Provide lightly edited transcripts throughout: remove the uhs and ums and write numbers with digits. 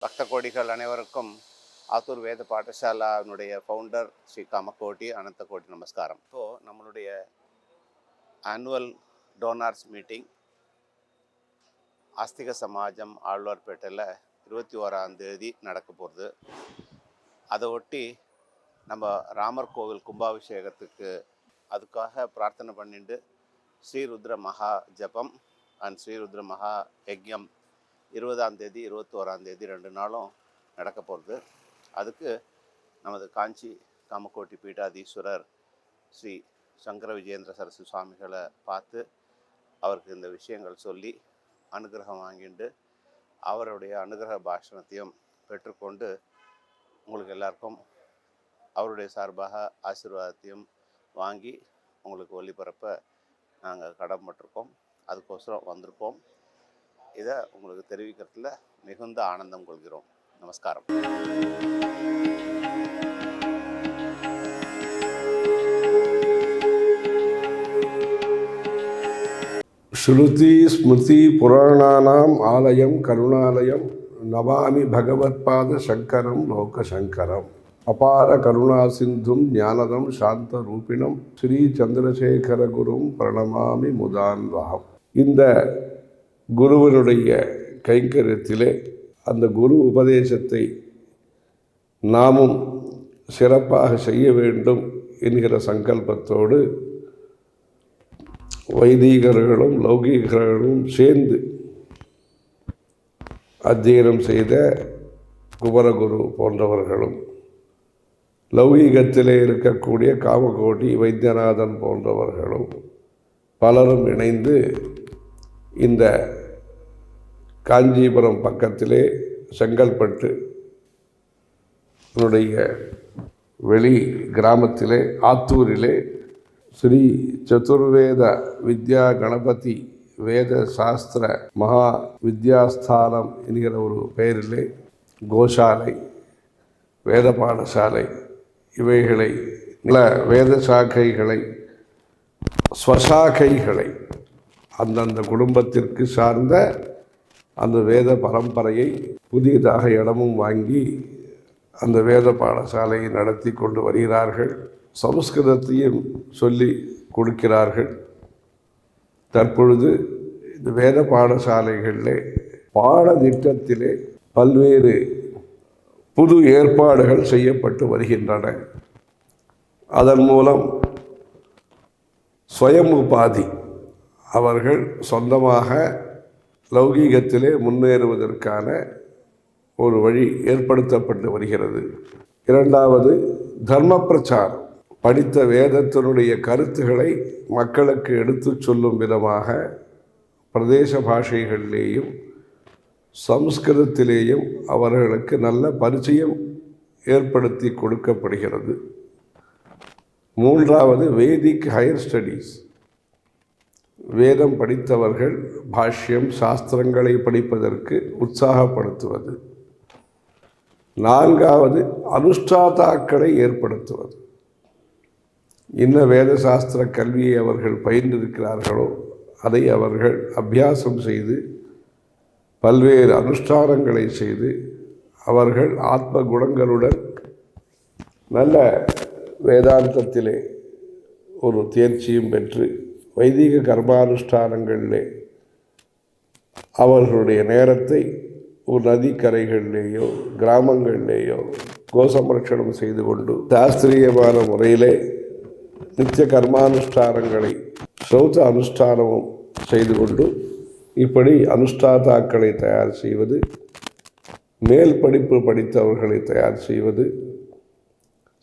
பக்த கோடிகள் அனைவருக்கும் ஆத்தூர் வேத பாடசாலாவினுடைய ஃபவுண்டர் ஸ்ரீ காமகோட்டி அனந்த கோட்டி நமஸ்காரம். இப்போது நம்மளுடைய ஆனுவல் டோனார்ஸ் மீட்டிங் ஆஸ்திக சமாஜம் ஆழ்வார்பேட்டையில் 21 நடக்க போகிறது. அதை ஒட்டி நம்ம ராமர் கோவில் கும்பாபிஷேகத்துக்கு அதுக்காக பிரார்த்தனை பண்ணிட்டு ஸ்ரீருத்ர மகா ஜபம் அண்ட் ஸ்ரீருத்ர மகா யஜ்யம் 20ஆம் தேதி 21ஆம் தேதி 2 நாளும் நடக்க போகிறது. அதுக்கு நமது காஞ்சி காமகோட்டி பீட்டாதீஸ்வரர் ஸ்ரீ சங்கர விஜயேந்திர சரஸ்வதி சுவாமிகளை பார்த்து அவருக்கு இந்த விஷயங்கள் சொல்லி அனுகிரகம் வாங்கிட்டு அவருடைய அனுகிரக பாஷணத்தையும் பெற்றுக்கொண்டு உங்களுக்கு எல்லாருக்கும் அவருடைய சார்பாக ஆசீர்வாதத்தையும் வாங்கி உங்களுக்கு ஒளிபரப்ப நாங்கள் கடமைப்பட்டிருக்கோம். அதுக்கோசரம் வந்திருக்கோம். இதை உங்களுக்கு தெரிவிக்கிறதுல மிகுந்த ஆனந்தம் கொள்கிறோம். நமஸ்காரம். ஸ்ருதி ஸ்மிருதி புராணானாம் ஆலயம் கருணாலயம் நமாமி பகவத்பாத சங்கரம் லோகசங்கரம். அபார கருணா சிந்தும் ஞானதம் சாந்த ரூபிணம் ஸ்ரீ சந்திரசேகர குரும் பிரணமாமி முதான்வகம். இந்த குருவனுடைய கைங்கரியத்திலே அந்த குரு உபதேசத்தை நாமும் சிறப்பாக செய்ய வேண்டும் என்கிற சங்கல்பத்தோடு வைதீகர்களும் லௌகீகர்களும் சேர்ந்து அத்தியனம் செய்த குமரகுரு போன்றவர்களும் லௌகீகத்திலே இருக்கக்கூடிய காமகோட்டி வைத்தியநாதன் போன்றவர்களும் பலரும் இணைந்து இந்த காஞ்சிபுரம் பக்கத்திலே செங்கல்பட்டு வெளி கிராமத்திலே ஆத்தூரிலே ஸ்ரீ சதுர்வேத வித்யா கணபதி வேத சாஸ்திர மகா வித்யாஸ்தானம் என்கிற ஒரு பெயரிலே கோசாலை வேத பாடசாலை இவைகளை வேத சாக்கைகளை ஸ்வசாக்கைகளை அந்தந்த குடும்பத்திற்கு சார்ந்த அந்த வேத பரம்பரையை புதியதாக இடமும் வாங்கி அந்த வேத பாடசாலையை நடத்தி கொண்டு வருகிறார்கள். சமஸ்கிருதத்தையும் சொல்லி கொடுக்கிறார்கள். தற்பொழுது இந்த வேத பாடசாலைகளிலே பாடத்திட்டத்திலே பல்வேறு புது ஏற்பாடுகள் செய்யப்பட்டு வருகின்றன. அதன் மூலம் ஸ்வயம் உபாதி அவர்கள் சொந்தமாக லௌகீகத்திலே முன்னேறுவதற்கான ஒரு வழி ஏற்படுத்தப்பட்டு வருகிறது. இரண்டாவது, தர்ம பிரச்சாரம். படித்த வேதத்தினுடைய கருத்துக்களை மக்களுக்கு எடுத்து சொல்லும் விதமாக பிரதேச பாஷைகளிலேயும் சம்ஸ்கிருதத்திலேயும் அவர்களுக்கு நல்ல பரிச்சயம் ஏற்படுத்தி கொடுக்கப்படுகிறது. மூன்றாவது, வேதிக் ஹையர் ஸ்டடீஸ். வேதம் படித்தவர்கள் பாஷ்யம் சாஸ்திரங்களை படிப்பதற்கு உற்சாகப்படுத்துவது. நான்காவது, அனுஷ்டாதாக்களை ஏற்படுத்துவது. இன்ன வேத சாஸ்திர கல்வியை அவர்கள் பயின்றிருக்கிறார்களோ அதை அவர்கள் அபியாசம் செய்து பல்வேறு அனுஷ்டானங்களை செய்து அவர்கள் ஆத்ம குணங்களுடன் நல்ல வேதாந்தத்திலே ஒரு தேர்ச்சியும் பெற்று வைதிக கர்மானுஷ்டானங்களிலே அவர்களுடைய நேரத்தை ஒரு நதிக்கரைகளிலேயோ கிராமங்களிலேயோ கோசம்ரட்சணம் செய்து கொண்டு சாஸ்திரியமான முறையிலே நித்திய கர்மானுஷ்டானங்களை ஸ்ரௌத அனுஷ்டானமும் செய்து கொண்டு இப்படி அனுஷ்டாதாக்களை தயார் செய்வது, மேல் படிப்பு படித்தவர்களை தயார் செய்வது,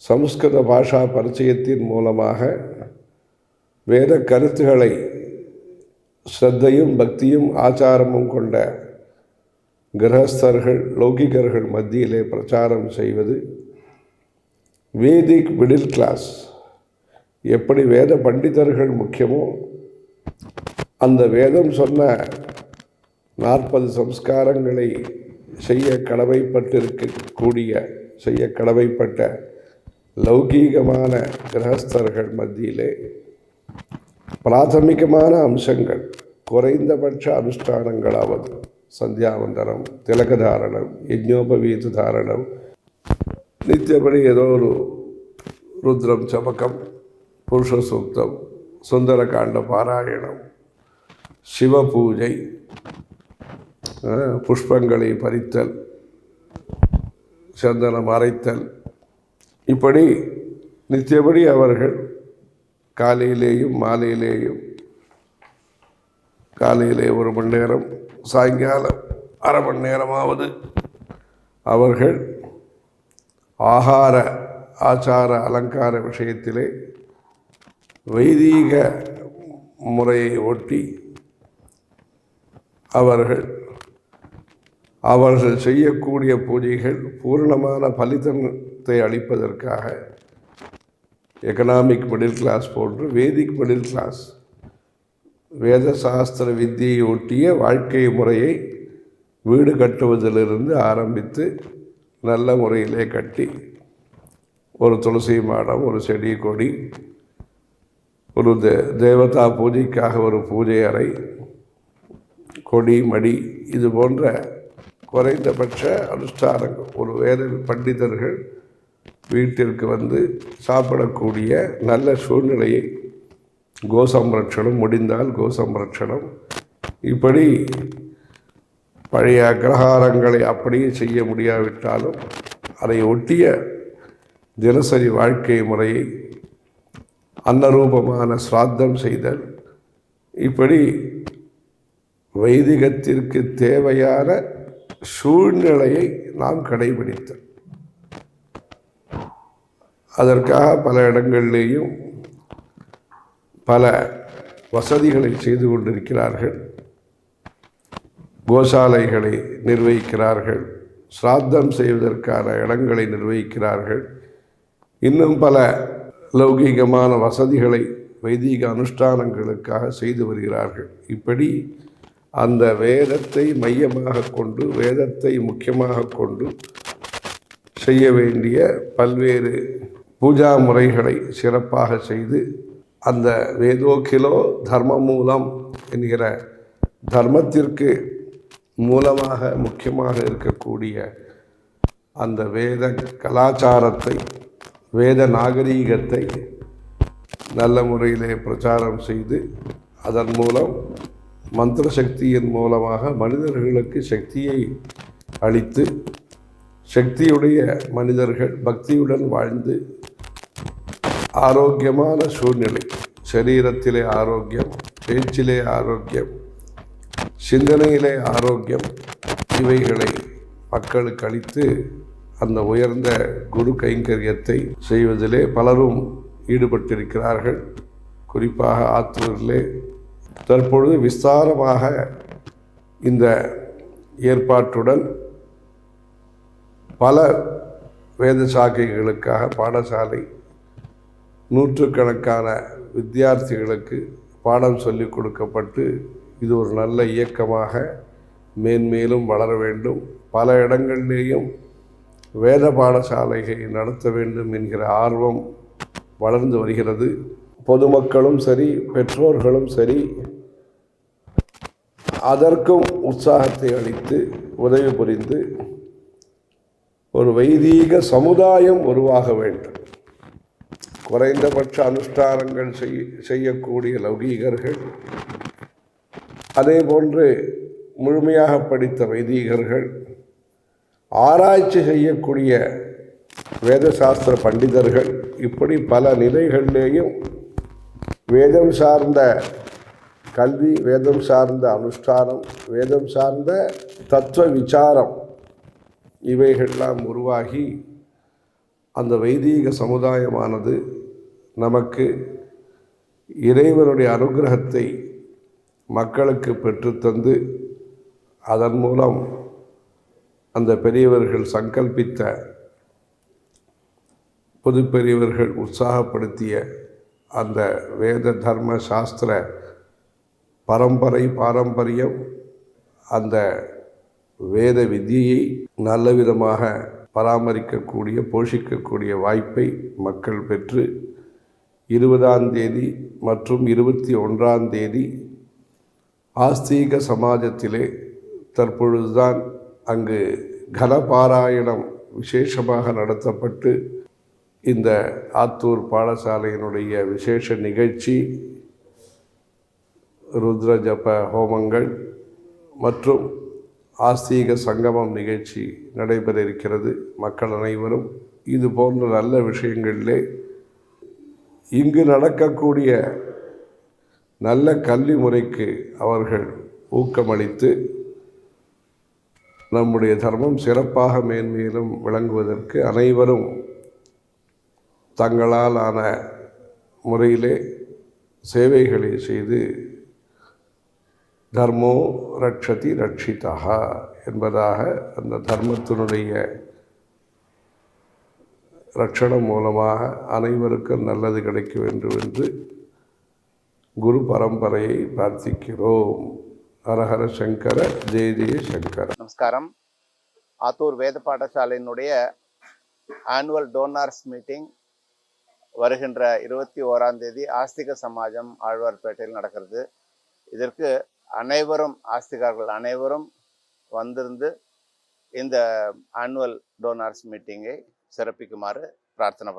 சமஸ்கிருத பாஷா பரிச்சயத்தின் மூலமாக வேத கருத்துக்களை ஸ்ரத்தையும் பக்தியும் ஆச்சாரமும் கொண்ட கிரகஸ்தர்கள் லௌகிகர்கள் மத்தியிலே பிரச்சாரம் செய்வது, வேதிக் மிடில் கிளாஸ். எப்படி வேத பண்டிதர்கள் முக்கியமோ அந்த வேதம் சொன்ன 40 சம்ஸ்காரங்களை செய்ய கடமைப்பட்ட லௌகீகமான கிரகஸ்தர்கள் மத்தியிலே பிராதமிகமான அம்சங்கள் குறைந்தபட்ச அனுஷ்டானங்களாவது సంధ్యావందనం, తిలకధారణం, యజ్ఞోపవీత ధారణం, నిత్యపడి ఏదో రుద్రం చమకం, పురుష సూక్తం, சுந்தரகாண்ட பாராயணம், சிவ பூஜை, புஷ்பங்களை பறித்தல், சந்தனம் அரைத்தல், இப்படி நித்தியபடி அவர்கள் காலையிலேயும் மாலையிலேயும், காலையிலே 1 மணி நேரம், சாயங்காலம் அரை மணி நேரமாவது அவர்கள் ஆகார ஆச்சார அலங்கார விஷயத்திலே வைதீக முறையை ஒட்டி அவர்கள் செய்யக்கூடிய பூஜைகள் பூர்ணமான பலிதத்தை அளிப்பதற்காக எக்கனாமிக் மிடில் கிளாஸ் போன்று வேதிக் மிடில் கிளாஸ் வேத சாஸ்திர வித்தியை ஒட்டிய வாழ்க்கை முறையை வீடு கட்டுவதிலிருந்து ஆரம்பித்து நல்ல முறையிலே கட்டி ஒரு துளசி மாடம், ஒரு செடி கொடி, ஒரு தேவதா பூஜைக்காக ஒரு பூஜை அறை, கொடி மடி, இது போன்ற குறைந்தபட்ச அனுஷ்டானங்கள் ஒரு வேத பண்டிதர்கள் வீட்டிற்கு வந்து சாப்பிடக்கூடிய நல்ல சூழ்நிலையை, கோசம்ரட்சணம் முடிந்தால் கோசம்ரட்சணம், இப்படி பழைய அக்ரஹாரங்களை அப்படியே செய்ய முடியாவிட்டாலும் அதை ஒட்டிய தினசரி வாழ்க்கை முறையை, அன்னரூபமான சிராத்தம் செய்தல், இப்படி வைதிகத்திற்கு தேவையான சூழ்நிலையை நாம் கடைபிடித்தல். அதற்காக பல இடங்களிலேயும் பல வசதிகளை செய்து கொண்டிருக்கிறார்கள். கோசாலைகளை நிர்வகிக்கிறார்கள், சிராத்தம் செய்வதற்கான இடங்களை நிர்வகிக்கிறார்கள், இன்னும் பல லௌகீகமான வசதிகளை வைதீக அனுஷ்டானங்களுக்காக செய்து வருகிறார்கள். இப்படி அந்த வேதத்தை மையமாக கொண்டு, வேதத்தை முக்கியமாக கொண்டு செய்ய வேண்டிய பல்வேறு பூஜா முறைகளை சிறப்பாக செய்து, அந்த வேதோக்கிலோ தர்ம மூலம் என்கிற தர்மத்திற்கு மூலமாக முக்கியமாக இருக்கக்கூடிய அந்த வேத கலாச்சாரத்தை, வேத நாகரீகத்தை நல்ல முறையிலே பிரச்சாரம் செய்து, அதன் மூலம் மந்திர சக்தியின் மூலமாக மனிதர்களுக்கு சக்தியை அளித்து, சக்தியுடைய மனிதர்கள் பக்தியுடன் வாழ்ந்து ஆரோக்கியமான சூழ்நிலை, சரீரத்திலே ஆரோக்கியம், பேச்சிலே ஆரோக்கியம், சிந்தனையிலே ஆரோக்கியம், இவைகளை மக்களுக்கு அளித்து அந்த உயர்ந்த குரு கைங்கரியத்தை செய்வதிலே பலரும் ஈடுபட்டிருக்கிறார்கள். குறிப்பாக ஆத்தூரிலே தற்பொழுது விஸ்தாரமாக இந்த ஏற்பாட்டுடன் பல வேத சாக்கைகளுக்காக பாடசாலை, நூற்றுக்கணக்கான வித்தியார்த்திகளுக்கு பாடம் சொல்லிக் கொடுக்கப்பட்டு இது ஒரு நல்ல இயக்கமாக மேன்மேலும் வளர வேண்டும். பல இடங்களிலேயும் வேத பாடசாலைகளை நடத்த வேண்டும் என்கிற ஆர்வம் வளர்ந்து வருகிறது. பொதுமக்களும் சரி, பெற்றோர்களும் சரி, அதற்கும் உற்சாகத்தை அளித்து உதவி புரிந்து ஒரு வைதீக சமுதாயம் உருவாக வேண்டும். குறைந்தபட்ச அனுஷ்டானங்கள் செய்யக்கூடிய லௌகீகர்கள், அதே போன்று முழுமையாக படித்த வைதீகர்கள், ஆராய்ச்சி செய்யக்கூடிய வேதசாஸ்திர பண்டிதர்கள், இப்படி பல நிலைகளிலேயும் வேதம் சார்ந்த கல்வி, வேதம் சார்ந்த அனுஷ்டானம், வேதம் சார்ந்த தத்துவ விசாரம், இவைகள்லாம் உருவாகி அந்த வைதீக சமுதாயமானது நமக்கு இறைவனுடைய அனுகிரகத்தை மக்களுக்கு பெற்றுத்தந்து, அதன் மூலம் அந்த பெரியவர்கள் சங்கல்பித்த, பொது பெரியவர்கள் உற்சாகப்படுத்திய அந்த வேத தர்ம சாஸ்திர பாரம்பரியம், அந்த வேத வித்தியை நல்ல விதமாக பராமரிக்கக்கூடிய, போஷிக்கக்கூடிய வாய்ப்பை மக்கள் பெற்று 20ஆம் தேதி மற்றும் 21ஆம் தேதி ஆஸ்தீக சமாஜத்திலே தற்பொழுதுதான் அங்கு கனபாராயணம் விசேஷமாக நடத்தப்பட்டு இந்த ஆத்தூர் பாடசாலையினுடைய விசேஷ நிகழ்ச்சி ருத்ர ஜப ஹோமங்கள் மற்றும் ஆஸ்தீக சங்கமம் நிகழ்ச்சி நடைபெற இருக்கிறது. மக்கள் அனைவரும் இது போன்ற நல்ல விஷயங்களிலே இங்கு நடக்கக்கூடிய நல்ல கல்வி முறைக்கு அவர்கள் ஊக்கமளித்து நம்முடைய தர்மம் சிறப்பாக மேன்மேலும் விளங்குவதற்கு அனைவரும் தங்களால் ஆன முறையிலே சேவைகளை செய்து தர்மோ ரட்சதி ரட்சிதா என்பதாக அந்த தர்மத்தினுடைய ரட்சணம் மூலமாக அனைவருக்கும் நல்லது கிடைக்க வேண்டும் என்று குரு பரம்பரையை பிரார்த்திக்கிறோம். ஹரஹர சங்கர, ஜெய ஜெய சங்கர. நமஸ்காரம். ஆத்தூர் வேத பாடசாலையினுடைய ஆனுவல் டோனார்ஸ் மீட்டிங் வருகின்ற 21ஆம் தேதி ஆஸ்திக சமாஜம் ஆழ்வார்பேட்டையில் நடக்கிறது. இதற்கு அனைவரும் ஆஸ்திகர்கள் அனைவரும் வந்திருந்து இந்த ஆனுவல் டோனார்ஸ் மீட்டிங்கை சிறப்பிக்குமாறு பிரார்த்தனை